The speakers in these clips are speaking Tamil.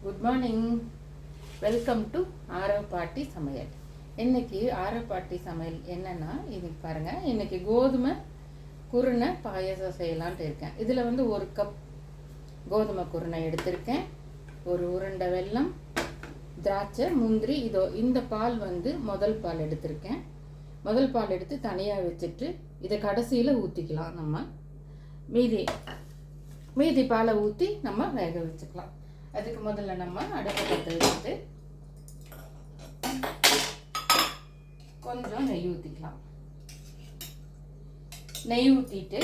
Good morning. Welcome to Aarav பாட்டி சமையல். இன்றைக்கி ஆரவ் பாட்டி சமையல் என்னென்னா, இதுக்கு பாருங்கள், இன்றைக்கி கோதுமை குருணை பாயசம் செய்யலான்ட்டு இருக்கேன். இதில் வந்து 1 கப் கோதுமை குருணை எடுத்திருக்கேன், ஒரு உருண்டை வெல்லம், திராட்சை, முந்திரி. இந்த பால் வந்து முதல் பால் எடுத்திருக்கேன். முதல் பால் எடுத்து தனியாக வச்சுட்டு இதை கடைசியில் ஊற்றிக்கலாம். நம்ம மீதி பாலை ஊற்றி நம்ம வேக வச்சுக்கலாம். அதுக்கு முதல்ல நம்ம அடுப்பை பற்ற வச்சுட்டு கொஞ்சம் நெய் ஊற்றிக்கலாம். நெய் ஊற்றிட்டு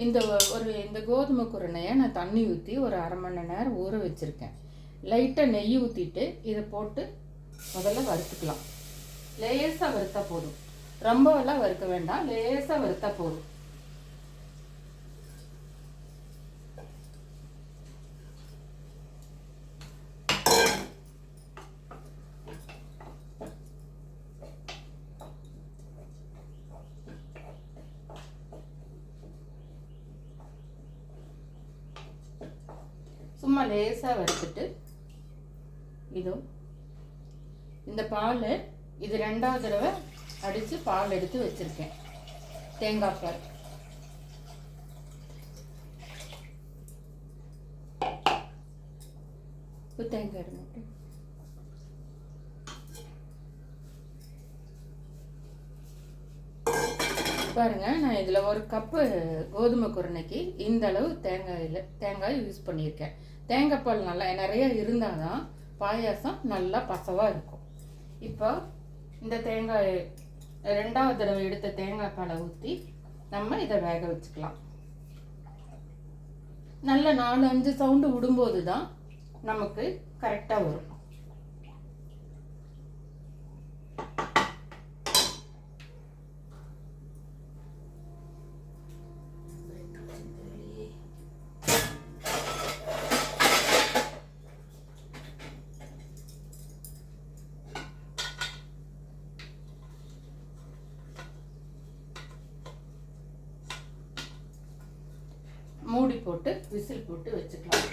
இந்த கோதுமை குருணையை நான் தண்ணி ஊற்றி ஒரு அரை மணி நேரம் ஊற வச்சுருக்கேன். லைட்டாக நெய் ஊற்றிட்டு இதை போட்டு முதல்ல வறுத்துக்கலாம். லேசாக வறுத்தா போதும், ரொம்பவெல்லாம் வறுக்க வேண்டாம், லேசாக வறுத்தா போதும். சும்மா லேசாக வறுத்துட்டு இந்த பால் இது 2வது தடவை அடித்து பால் எடுத்து வச்சுருக்கேன். தேங்காய் பால் தேங்காய் எடுத்து பாருங்கள். நான் இதில் 1 கப்பு கோதுமை குருணைக்கு இந்த அளவு தேங்காய் யூஸ் பண்ணியிருக்கேன். தேங்காய் பால் நல்லா நிறைய இருந்தால் தான் பாயாசம் நல்லா பசவாக இருக்கும். இப்போ இந்த 2வது தடவை எடுத்த தேங்காய் பாலை ஊற்றி நம்ம இதை வேக வச்சுக்கலாம். நல்ல 4-5 சவுண்டு விடும்போது தான் நமக்கு கரெக்டாக வரும். மூடி போட்டு விசில் போட்டு வச்சுக்கலாம்.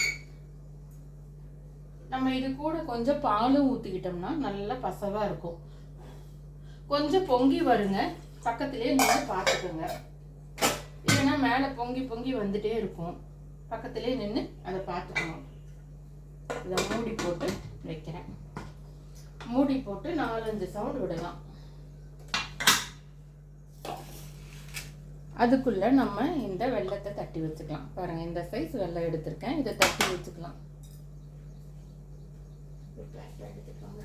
நம்ம இது கூட கொஞ்சம் பாலும் ஊற்றிக்கிட்டோம்னா நல்லா பசவாக இருக்கும். கொஞ்சம் பொங்கி வருங்க, பக்கத்துலேயே நின்று பார்த்துக்கோங்க. இல்லைன்னா மேலே பொங்கி வந்துட்டே இருக்கும், பக்கத்துலேயே நின்று அதை பார்த்துக்கணும். இதை மூடி போட்டு வைக்கிறேன். மூடி போட்டு 4-5 சவுண்ட் விடலாம். அதுக்குள்ளே நம்ம இந்த வெல்லத்தை தட்டி வச்சுக்கலாம். பாருங்கள், இந்த சைஸ் வெல்லம் எடுத்திருக்கேன், இதை தட்டி வச்சுக்கலாம். எடுத்துக்கோங்க.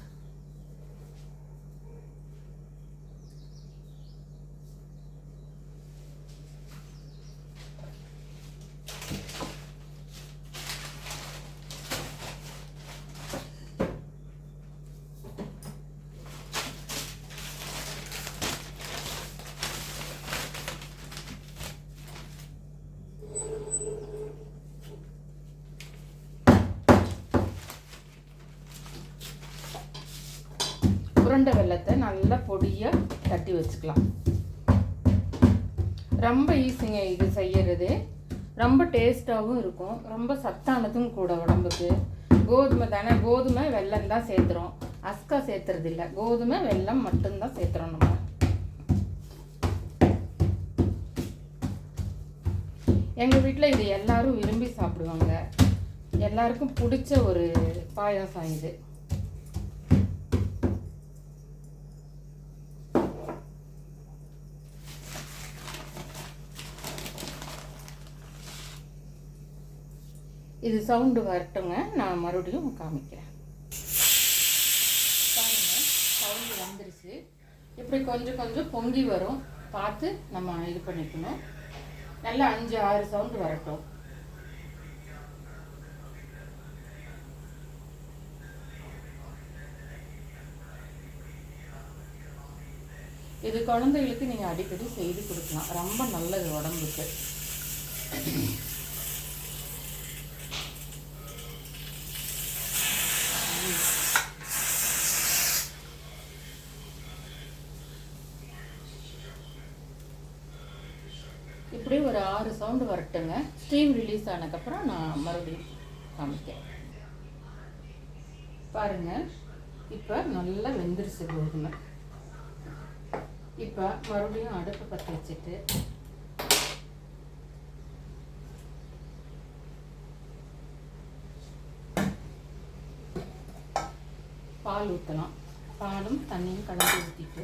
உருண்டை வெல்லத்தை நல்லா பொடியாக தட்டி வச்சுக்கலாம். ரொம்ப ஈஸிங்க இது செய்யறது. ரொம்ப டேஸ்ட்டாகவும் இருக்கும், ரொம்ப சத்தானதும் கூட உடம்புக்கு. கோதுமை தானே, கோதுமை வெல்லம் தான் சேர்த்துறோம், அஸ்கா சேர்த்துறது இல்லை. கோதுமை வெல்லம் மட்டும்தான் சேர்த்துறோம் நம்ம. எங்கள் வீட்டில் இது எல்லாரும் விரும்பி சாப்பிடுவாங்க. எல்லாருக்கும் பிடிச்ச ஒரு பாயாசம் இது. இது சவுண்டு வரட்டுங்க, நான் மறுபடியும் காமிக்கிறேன். பாருங்கள், சவுண்டு வந்துருச்சு. இப்படி கொஞ்சம் பொங்கி வரும், பார்த்து நம்ம இது பண்ணிக்கணும். நல்லா 5-6 சவுண்டு வரட்டும். இது குழந்தைகளுக்கு நீங்கள் அடிக்கடி செய்து கொடுக்கலாம், ரொம்ப நல்லது உடம்புக்கு. இப்படி ஒரு 6 சவுண்டு வரட்டுங்க. ஸ்டீம் ரிலீஸ் ஆனதுக்கப்புறம் நான் மறுபடியும் காமிக்கிறேன். பாருங்கள், இப்போ நல்லா வெந்துருச்சு கோதுமை. இப்போ மறுபடியும் அடுப்பு பற்ற வச்சுட்டு பால் ஊற்றலாம். பாலும் தண்ணியும் கலந்து ஊற்றிட்டு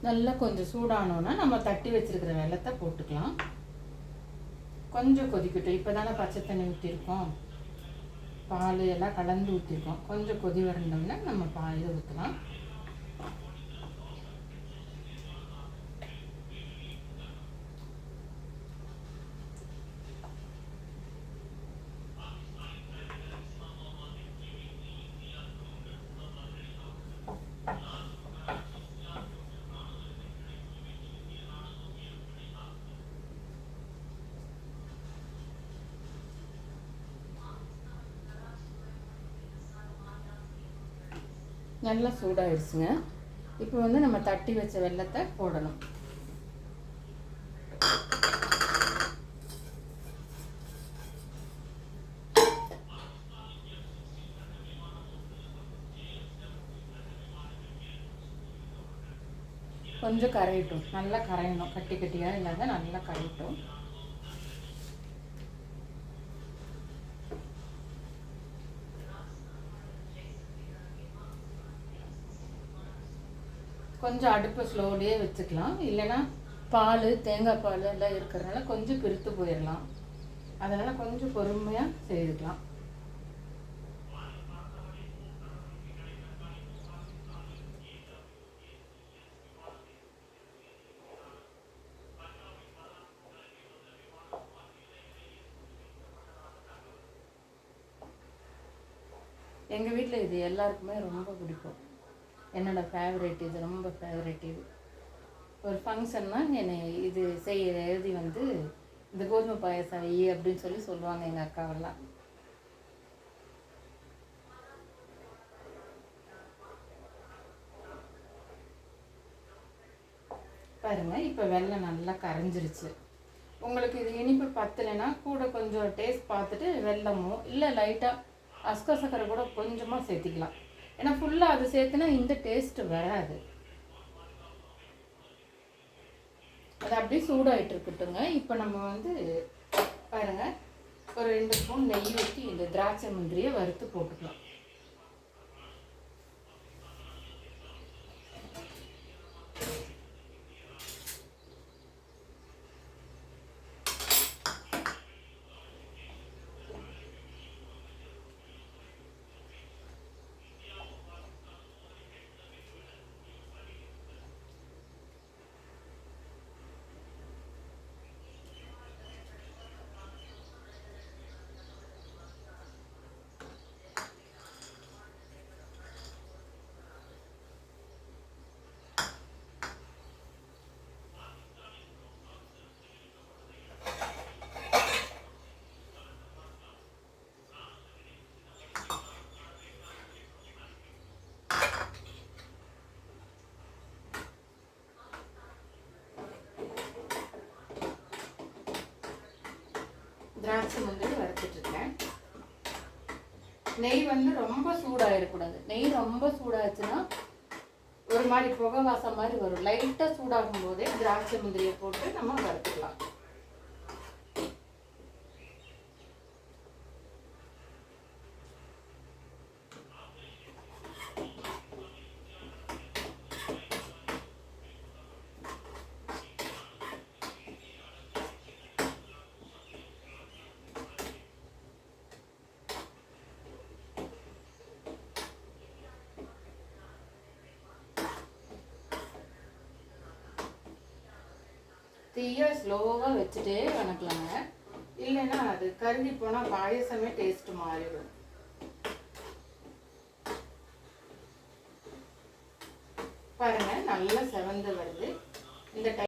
நல்லா கொஞ்சம் சூடானோன்னா நம்ம தட்டி வச்சிருக்கிற வெல்லத்தை போட்டுக்கலாம். கொஞ்சம் கொதிக்கட்டும். இப்போ தானே பச்சை தண்ணி ஊற்றிருக்கோம், பால் எல்லாம் கலந்து ஊற்றிருக்கோம். கொஞ்சம் கொதி வரணும்னா நம்ம பால் ஊற்றலாம். நல்லா சூடாகிடுச்சுங்க. இப்போ வந்து நம்ம தட்டி வச்ச வெல்லத்தை போடணும். கொஞ்சம் கரையட்டும், நல்லா கரையணும், கட்டி கட்டியாக இல்லாத நல்லா கரையட்டும். கொஞ்சம் அடுப்பு ஸ்லோலியே வச்சுக்கலாம். இல்லைன்னா பால், தேங்காய் பால் எல்லாம் இருக்கிறதுனால கொஞ்சம் பிரித்து போயிடலாம். அதனால் கொஞ்சம் பொறுமையாக செய்துக்கலாம். எங்கள் வீட்டில் இது எல்லாருக்குமே ரொம்ப பிடிக்கும். என்னோடய ஃபேவரேட், இது ரொம்ப ஃபேவரேட். இது ஒரு ஃபங்க்ஷன்னா என்னை இது எழுதி வந்து இந்த கோதுமை பாயசம் அப்படின்னு சொல்லி சொல்லுவாங்க எங்கள் அக்காவெல்லாம். பாருங்கள், இப்போ வெல்லம் நல்லா கரைஞ்சிருச்சு. உங்களுக்கு இது இனிப்பு பத்தலைன்னா கூட கொஞ்சம் டேஸ்ட் பார்த்துட்டு வெல்லமோ இல்லை லைட்டாக அஸ்கா சக்கரை கூட கொஞ்சமாக சேர்த்திக்கலாம். ஏன்னா ஃபுல்லாக அது சேர்த்துனா இந்த டேஸ்ட்டு வராது. அது அப்படியே சூடாகிட்டு இருக்கட்டுங்க. இப்போ நம்ம வந்து பாருங்கள், ஒரு 2 ஸ்பூன் நெய் ஊற்றி இந்த திராட்சை முந்திரியை வறுத்து போட்டுக்கலாம். திராட்சை முந்திரி வறுத்துட்ருக்கேன். நெய் வந்து ரொம்ப சூடாகிடக்கூடாது. நெய் ரொம்ப சூடாச்சுன்னா ஒரு மாதிரி புகை வாசம் மாதிரி வரும். லைட்டாக சூடாகும் போதே திராட்சை முந்திரியை போட்டு நம்ம வறுத்துக்கலாம். தீயை ஸ்லோவாக வச்சுட்டே வணக்கலாங்க. இல்லைன்னா அது கருகி போனால் பாயசமே டேஸ்ட்டு மாறிடும். பாருங்கள், நல்லா செவந்து வருது. இந்த